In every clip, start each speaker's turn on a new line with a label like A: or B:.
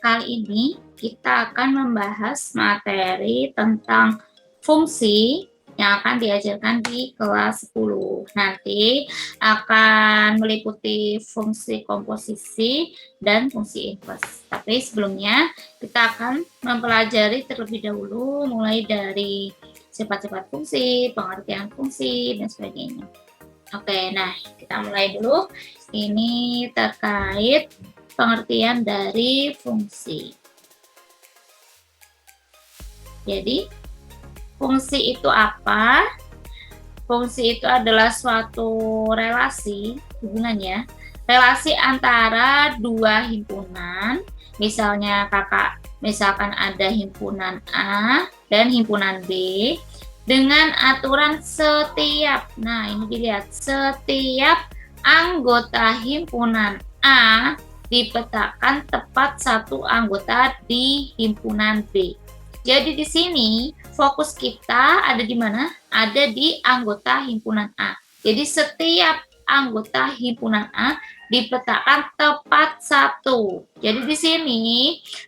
A: kali ini kita akan membahas materi tentang fungsi yang akan diajarkan di kelas 10. Nanti akan meliputi fungsi komposisi dan fungsi inverse. Tapi sebelumnya kita akan mempelajari terlebih dahulu mulai dari sifat-sifat fungsi, pengertian fungsi, dan sebagainya. Oke, nah kita mulai dulu. Ini terkait pengertian dari fungsi. Jadi, fungsi itu apa? Fungsi itu adalah suatu relasi, hubungannya, relasi antara dua himpunan. Misalnya misalkan ada himpunan A dan himpunan B, dengan aturan setiap, nah ini dilihat, setiap anggota himpunan A dipetakan tepat satu anggota di himpunan B. Jadi di sini fokus kita ada di mana? Ada di anggota himpunan A. Jadi setiap anggota himpunan A dipetakan tepat satu. Jadi di sini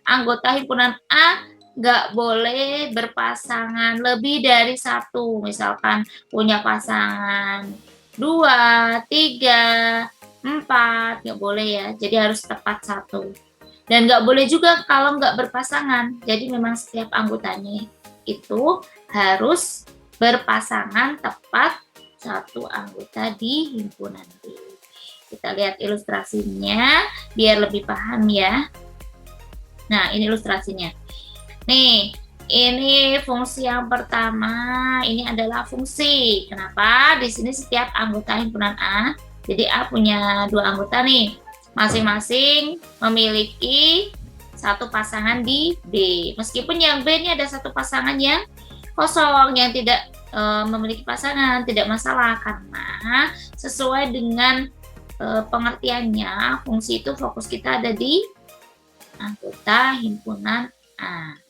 A: anggota himpunan A nggak boleh berpasangan lebih dari satu. Misalkan punya pasangan 2, 3, 4, nggak boleh ya. Jadi harus tepat satu. Dan nggak boleh juga kalau nggak berpasangan. Jadi memang setiap anggotanya itu harus berpasangan tepat satu anggota di himpunan B. Kita lihat ilustrasinya biar lebih paham ya. Nah, ini ilustrasinya. Nih, ini fungsi yang pertama, ini adalah fungsi. Kenapa? Di sini setiap anggota himpunan A, jadi A punya dua anggota nih, masing-masing memiliki satu pasangan di B. Meskipun yang B ini ada satu pasangan yang kosong, yang tidak memiliki pasangan, tidak masalah, karena sesuai dengan pengertiannya, fungsi itu fokus kita ada di anggota himpunan A.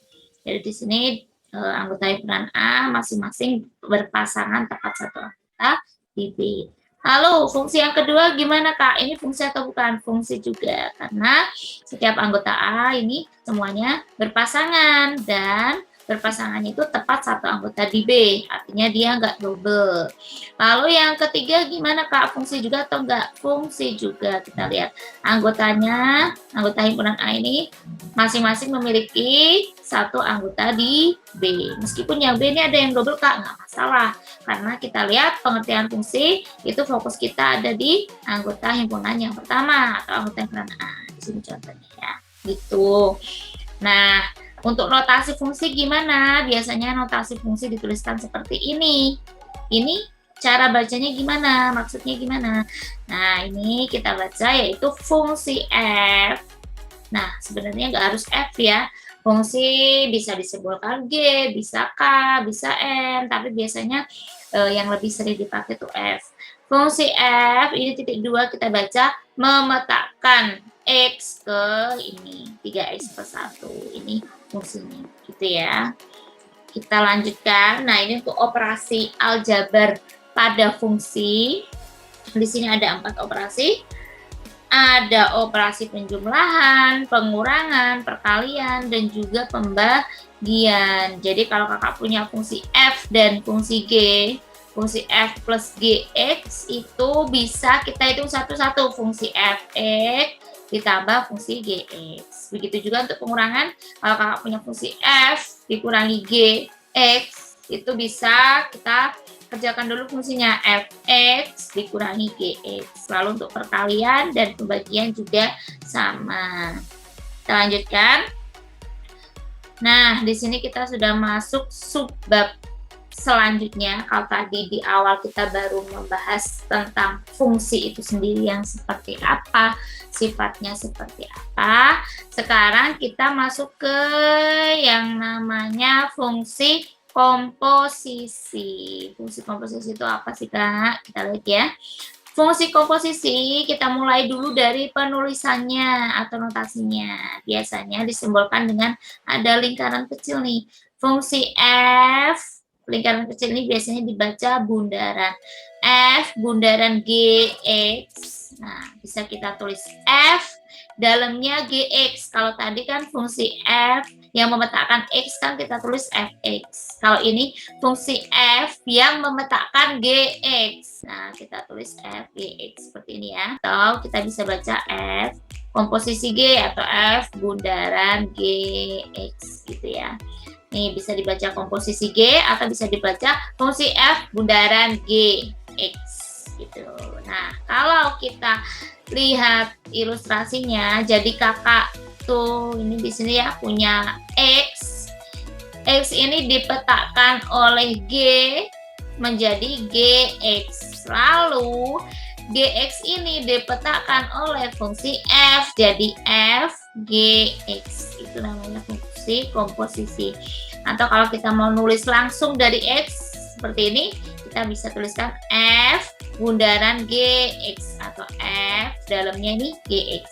A: Jadi di sini anggota himpunan A masing-masing berpasangan tepat satu anggota di B. Lalu fungsi yang kedua gimana Kak? Ini fungsi atau bukan? Fungsi juga, karena setiap anggota A ini semuanya berpasangan dan berpasangannya itu tepat satu anggota di B, artinya dia nggak double. Lalu yang ketiga gimana Kak? Fungsi juga atau enggak? Fungsi juga. Kita lihat anggotanya, anggota himpunan A ini masing-masing memiliki satu anggota di B. Meskipun yang B ini ada yang double Kak, nggak masalah. Karena kita lihat pengertian fungsi itu fokus kita ada di anggota himpunan yang pertama atau anggota himpunan A. Di sini contohnya ya. Gitu. Nah, untuk notasi fungsi gimana? Biasanya notasi fungsi dituliskan seperti ini. Ini cara bacanya gimana? Maksudnya gimana? Nah, ini kita baca yaitu fungsi F. Nah, sebenarnya nggak harus F ya. Fungsi bisa disimbolkan G, bisa K, bisa N, tapi biasanya yang lebih sering dipakai itu F. Fungsi F, ini titik 2 kita baca memetakan X ke ini, 3X per 1. Ini fungsinya, gitu ya. Kita lanjutkan. Nah, ini untuk operasi aljabar pada fungsi. Di sini ada 4 operasi. Ada operasi penjumlahan, pengurangan, perkalian, dan juga pembagian. Jadi kalau kakak punya fungsi F dan fungsi G, fungsi F plus Gx itu bisa kita hitung satu-satu, fungsi Fx ditambah fungsi Gx. Begitu juga untuk pengurangan, kalau kakak punya fungsi F dikurangi Gx, itu bisa kita kerjakan dulu fungsinya Fx dikurangi Gx. Lalu untuk perkalian dan pembagian juga sama. Kita lanjutkan. Nah, di sini kita sudah masuk subbab selanjutnya. Kalau tadi di awal kita baru membahas tentang fungsi itu sendiri yang seperti apa, sifatnya seperti apa. Sekarang kita masuk ke yang namanya fungsi komposisi. Fungsi komposisi itu apa sih Kak? Kita lihat ya. Fungsi komposisi kita mulai dulu dari penulisannya atau notasinya. Biasanya disimbolkan dengan ada lingkaran kecil nih. Fungsi F, lingkaran kecil ini biasanya dibaca bundaran. F bundaran GX. Nah, bisa kita tulis F dalamnya GX. Kalau tadi kan fungsi F yang memetakan X kan kita tulis Fx. Kalau ini fungsi F yang memetakan GX. Nah, kita tulis F GX seperti ini ya. Atau kita bisa baca F komposisi G atau F bundaran GX gitu ya. Nih bisa dibaca komposisi G atau bisa dibaca fungsi F bundaran GX gitu. Nah, kalau kita lihat ilustrasinya, jadi kakak tuh ini di sini ya punya X. X ini dipetakan oleh G menjadi GX. Lalu GX ini dipetakan oleh fungsi F jadi F GX. Itu namanya fungsi komposisi. Atau kalau kita mau nulis langsung dari X seperti ini, kita bisa tuliskan F bundaran GX atau F dalamnya ini GX.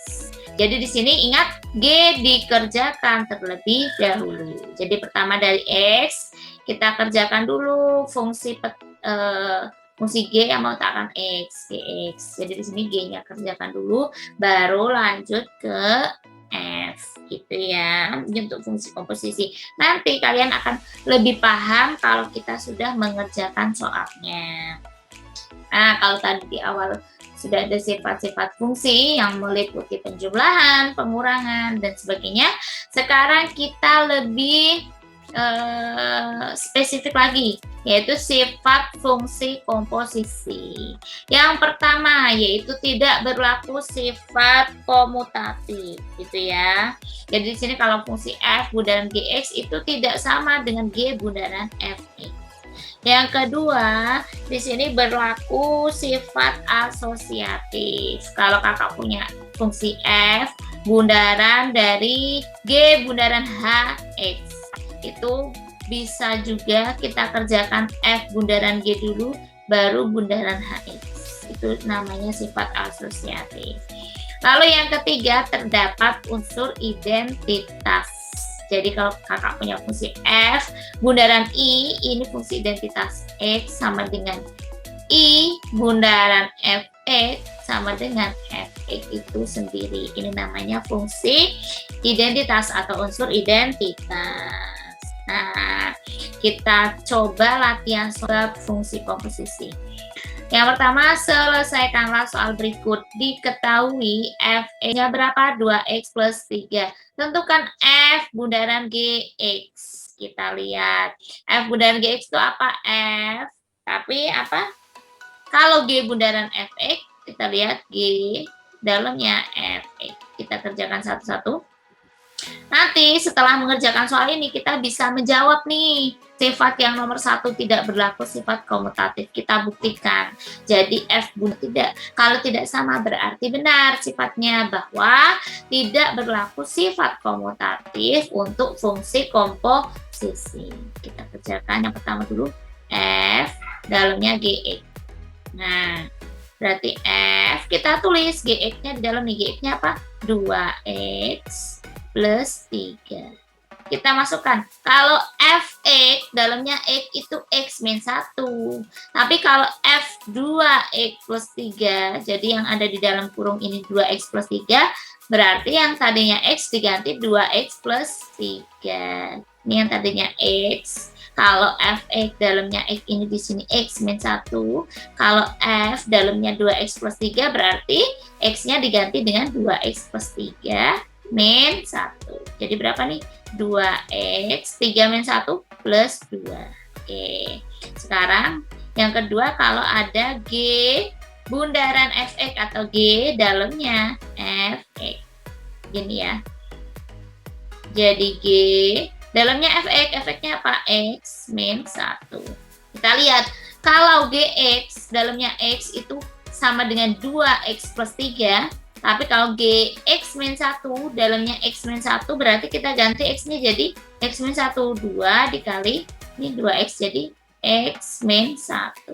A: Jadi di sini ingat G dikerjakan terlebih dahulu. Jadi pertama dari X kita kerjakan dulu fungsi fungsi G yang memetakan X, GX. Jadi di sini G-nya kerjakan dulu, baru lanjut ke F gitu ya, untuk fungsi komposisi. Nanti kalian akan lebih paham kalau kita sudah mengerjakan soalnya. Nah, kalau tadi di awal sudah ada sifat-sifat fungsi yang meliputi penjumlahan, pengurangan, dan sebagainya. Sekarang kita lebih spesifik lagi, yaitu sifat fungsi komposisi. Yang pertama yaitu tidak berlaku sifat komutatif, gitu ya. Jadi di sini kalau fungsi F bundaran GX itu tidak sama dengan G bundaran Fx. Yang kedua, di sini berlaku sifat asosiatif. Kalau kakak punya fungsi F bundaran dari G bundaran Hx, itu bisa juga kita kerjakan F bundaran G dulu, baru bundaran Hx. Itu namanya sifat asosiatif. Lalu yang ketiga, terdapat unsur identitas. Jadi kalau kakak punya fungsi F bundaran I, ini fungsi identitas X sama dengan I bundaran Fx sama dengan Fx itu sendiri. Ini namanya fungsi identitas atau unsur identitas. Nah, kita coba latihan soal fungsi komposisi. Yang pertama, selesaikanlah soal berikut. Diketahui Fx-nya berapa? 2x plus 3. Tentukan F bundaran Gx. Kita lihat. F bundaran Gx itu apa? F. Tapi apa? Kalau G bundaran Fx, kita lihat G dalamnya Fx. Kita kerjakan satu-satu. Nanti setelah mengerjakan soal ini kita bisa menjawab nih sifat yang nomor 1 tidak berlaku sifat komutatif. Kita buktikan. Jadi F bundaran tidak. Kalau tidak sama berarti benar sifatnya, bahwa tidak berlaku sifat komutatif untuk fungsi komposisi. Kita kerjakan yang pertama dulu. F dalamnya GX. Nah, berarti F kita tulis GX-nya di dalam nih. GX-nya apa? 2x plus 3. Kita masukkan. Kalau Fx dalamnya X itu X min 1. Tapi kalau F 2x plus 3, jadi yang ada di dalam kurung ini 2x plus 3, berarti yang tadinya X diganti 2x plus 3. Ini yang tadinya X. Kalau Fx dalamnya X ini di sini X min 1. Kalau F dalamnya 2x plus 3, berarti X-nya diganti dengan 2x plus 3. Min 1. Jadi berapa nih? 2x, 3 min 1 plus 2. Oke. Sekarang yang kedua, kalau ada G bundaran Fx atau G dalamnya Fx. Gini ya. Jadi G dalamnya Fx. Fx-nya apa? X min 1. Kita lihat. Kalau Gx dalamnya X itu sama dengan 2x plus 3. Tapi kalau Gx min 1 dalamnya X min 1, berarti kita ganti X-nya jadi X min 1. 2 dikali ini 2X jadi X min 1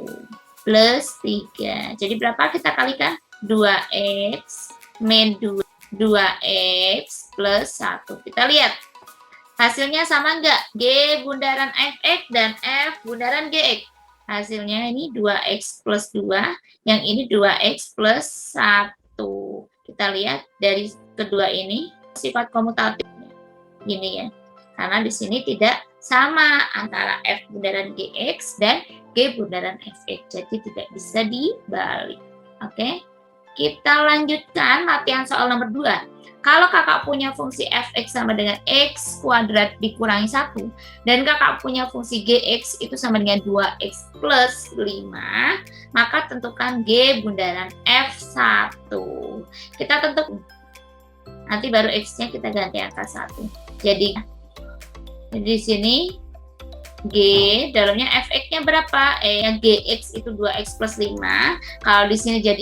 A: plus 3. Jadi berapa kita kalikan? 2X min 2. 2X plus 1. Kita lihat. Hasilnya sama enggak? G bundaran Fx dan F bundaran Gx. Hasilnya ini 2x plus 2, yang ini 2x plus 1. Kita lihat dari kedua ini sifat komutatifnya. Gini ya. Karena di sini tidak sama antara f bundaran gx dan g bundaran fx. Jadi tidak bisa dibalik. Oke. Kita lanjutkan latihan soal nomor 2. Kalau kakak punya fungsi fx sama dengan x kuadrat dikurangi 1, dan kakak punya fungsi gx itu sama dengan 2x plus 5, maka tentukan g bundaran f1. Kita tentukan, nanti baru x-nya kita ganti angka 1. Jadi di sini G, dalamnya fx-nya berapa? Yang gx itu 2x plus 5. Kalau di sini jadi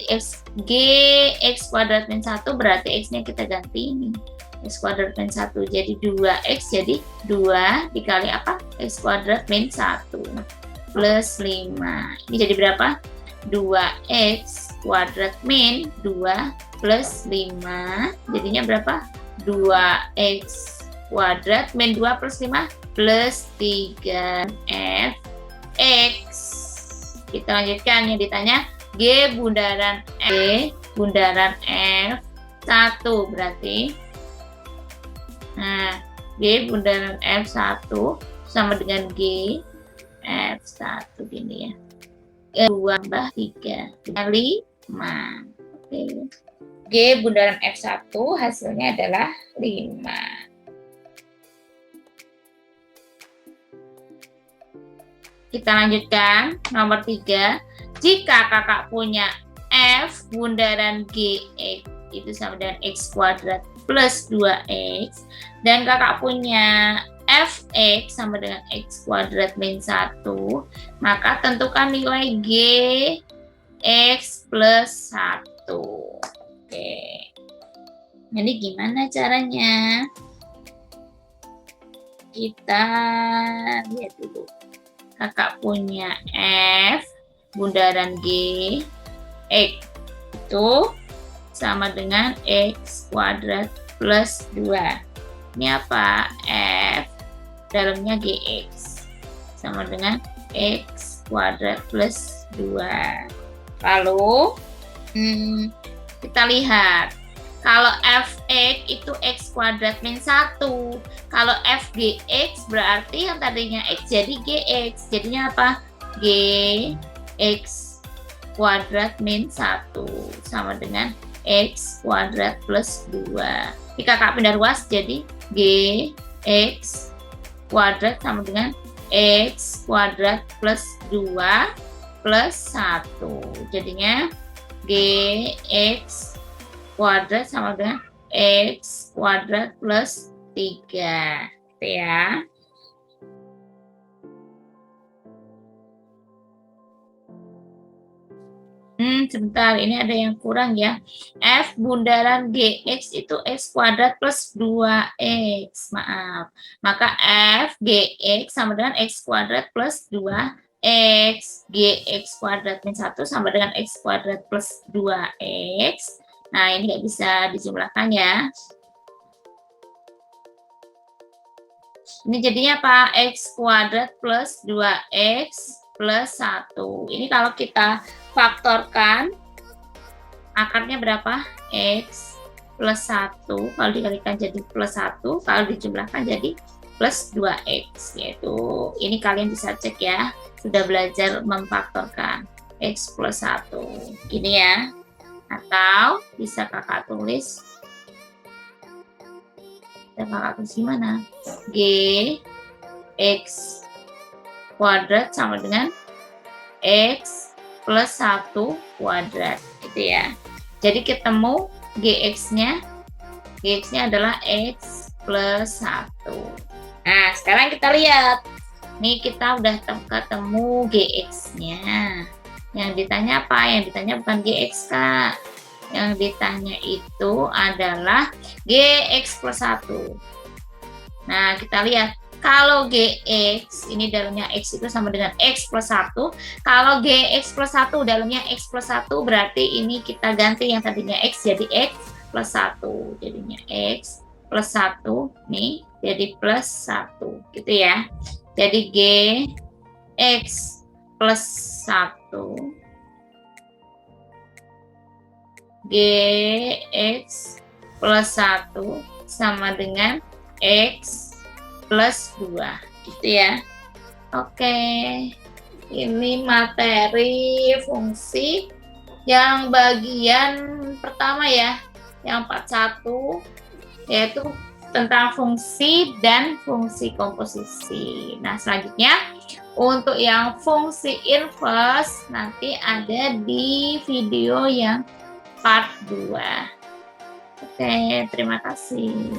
A: gx kuadrat min 1, berarti x-nya kita ganti ini. X kuadrat min 1, jadi 2x, jadi 2 dikali apa? X kuadrat min 1 plus 5. Ini jadi berapa? 2x kuadrat min 2 plus 5. Jadinya berapa? 2x kuadrat min 2 plus 5 plus 3fx. Kita lanjutkan, yang ditanya G bundaran F1 berarti. Nah, G bundaran F1 sama dengan G F1 gini ya. 2 tambah 3 kali 5. Oke. G bundaran F1 hasilnya adalah 5. Kita lanjutkan nomor 3. Jika kakak punya f bundaran gx itu sama dengan x kuadrat plus 2x, dan kakak punya fx sama dengan x kuadrat min 1, maka tentukan nilai g x plus 1. Oke. Jadi gimana caranya? Kita lihat dulu. Kakak punya f bundaran g x itu sama dengan x kuadrat plus 2. Ini apa? F dalamnya gx sama dengan x kuadrat plus 2. Lalu kita lihat, kalau fx itu x kuadrat min 1. Kalau fgx berarti yang tadinya x jadi gx. Jadinya apa? Gx kuadrat min 1 sama dengan x kuadrat plus 2. Ini kakak pindah ruas jadi gx kuadrat sama dengan x kuadrat plus 2 plus 1. Jadinya gx kuadrat sama dengan x kuadrat plus 3. Gitu ya. Sebentar, ini ada yang kurang ya. F bundaran gx itu x kuadrat plus 2x. Maaf. Maka f gx sama dengan x kuadrat plus 2x. Gx kuadrat min 1 sama dengan x kuadrat plus 2x. Nah, ini nggak bisa dijumlahkan ya. Ini jadinya apa? X kuadrat plus 2x plus 1. Ini kalau kita faktorkan, akarnya berapa? X plus 1. Kalau dikalikan jadi plus 1. Kalau dijumlahkan jadi plus 2x. Yaitu, ini kalian bisa cek ya. Sudah belajar memfaktorkan X plus 1. Gini ya. Atau bisa kakak tulis, gimana? G x kuadrat sama dengan x plus 1 kuadrat gitu ya. Jadi ketemu gx-nya adalah x plus 1. Nah, sekarang kita lihat. Nih kita udah ketemu gx-nya. Yang ditanya apa? Yang ditanya bukan gx, Kak. Yang ditanya itu adalah gx plus 1. Nah, kita lihat. Kalau gx, ini dalamnya x itu sama dengan x plus 1. Kalau gx plus 1, dalamnya x plus 1, berarti ini kita ganti yang tadinya x jadi x plus 1. Jadinya x plus 1, nih, jadi plus 1. Gitu ya. Jadi gx plus 1 Gx plus 1 sama dengan X plus 2 gitu ya. Oke, ini materi fungsi yang bagian pertama ya, yang 41, yaitu tentang fungsi dan fungsi komposisi. Nah, selanjutnya untuk yang fungsi inverse nanti ada di video yang part 2. Oke, terima kasih.